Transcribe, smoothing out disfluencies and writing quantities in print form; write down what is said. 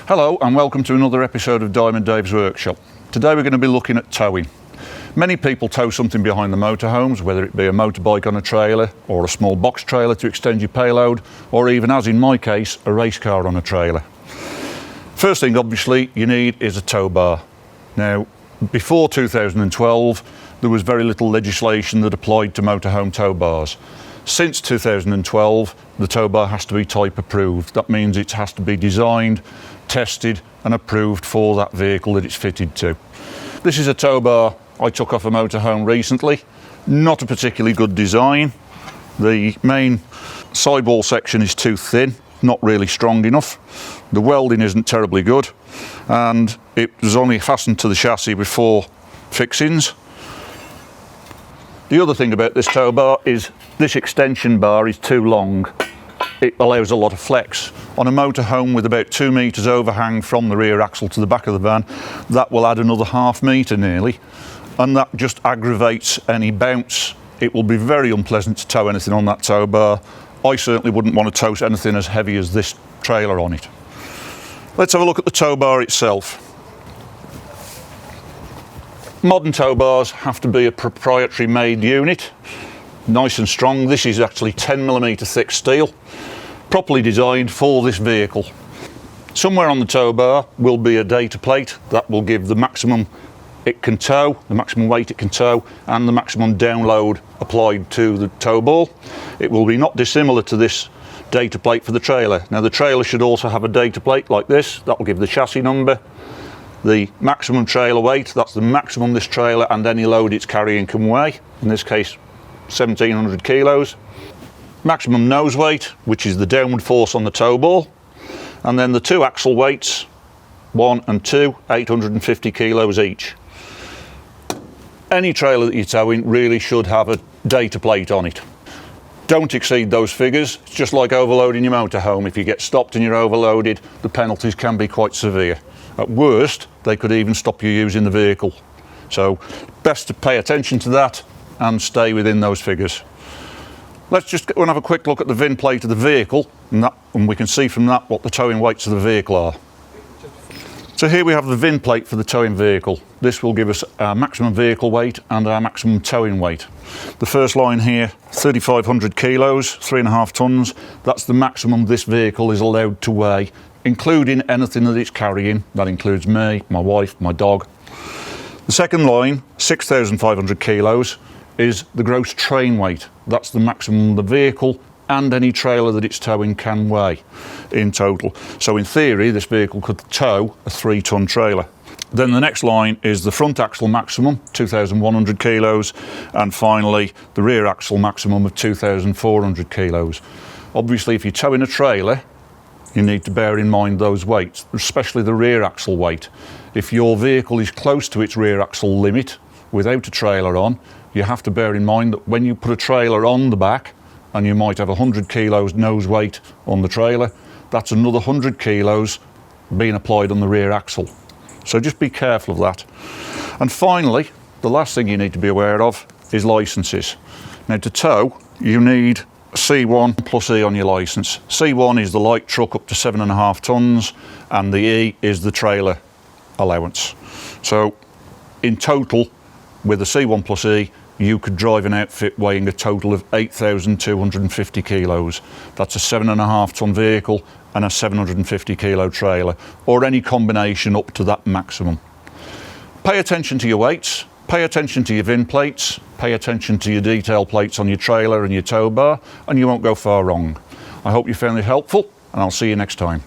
Hello and welcome to another episode of Diamond Dave's Workshop. Today we're going to be looking at towing. Many people tow something behind the motorhomes, whether it be a motorbike on a trailer or a small box trailer to extend your payload, or even, as in my case, a race car on a trailer. First thing obviously you need is a tow bar. Now, before 2012 there was very little legislation that applied to motorhome tow bars. Since 2012 the tow bar has to be type approved. That means it has to be designed, tested and approved for that vehicle that it's fitted to. This is a tow bar I took off a motorhome recently. Not a particularly good design. The main sidewall section is too thin, not really strong enough. The welding isn't terribly good, and it was only fastened to the chassis with 4 fixings. The other thing about this tow bar is this extension bar is too long. It allows a lot of flex. On a motorhome with about 2 metres overhang from the rear axle to the back of the van, that will add another ½ metre nearly, and that just aggravates any bounce. It will be very unpleasant to tow anything on that tow bar. I certainly wouldn't want to tow anything as heavy as this trailer on it. Let's have a look at the tow bar itself. Modern tow bars have to be a proprietary made unit, nice and strong. This is actually 10mm thick steel, properly designed for this vehicle. Somewhere on the tow bar will be a data plate that will give the maximum it can tow, the maximum weight it can tow, and the maximum download applied to the tow ball. It will be not dissimilar to this data plate for the trailer. Now the trailer should also have a data plate like this. That will give the chassis number, the maximum trailer weight, that's the maximum this trailer and any load it's carrying can weigh, in this case 1700 kilos. Maximum nose weight, which is the downward force on the tow ball, and then the 2 axle weights, 1 and 2, 850 kilos each. Any trailer that you're towing really should have a data plate on it. Don't exceed those figures. It's just like overloading your motorhome. If you get stopped and you're overloaded, the penalties can be quite severe. At worst, they could even stop you using the vehicle. So best to pay attention to that and stay within those figures. Let's just go and have a quick look at the VIN plate of the vehicle, and we can see from that what the towing weights of the vehicle are. So here we have the VIN plate for the towing vehicle. This will give us our maximum vehicle weight and our maximum towing weight. The first line here, 3,500 kilos, 3.5 tons. That's the maximum this vehicle is allowed to weigh, including anything that it's carrying. That includes me, my wife, my dog. The second line, 6,500 kilos, is the gross train weight. That's the maximum the vehicle and any trailer that it's towing can weigh in total. So in theory, this vehicle could tow a 3-ton trailer. Then the next line is the front axle maximum, 2,100 kilos, and finally the rear axle maximum of 2,400 kilos. Obviously, if you're towing a trailer, you need to bear in mind those weights, especially the rear axle weight. If your vehicle is close to its rear axle limit without a trailer on, you have to bear in mind that when you put a trailer on the back, and you might have 100 kilos nose weight on the trailer, that's another 100 kilos being applied on the rear axle. So just be careful of that. And finally, the last thing you need to be aware of is licenses. Now to tow, you need C1 plus E on your license. C1 is the light truck up to 7.5 tons, and the E is the trailer allowance. So in total, with the C1 plus E, you could drive an outfit weighing a total of 8,250 kilos. That's a 7.5 ton vehicle and a 750 kilo trailer, or any combination up to that maximum. Pay attention to your weights, pay attention to your VIN plates, pay attention to your detail plates on your trailer and your tow bar, and you won't go far wrong. I hope you found it helpful, and I'll see you next time.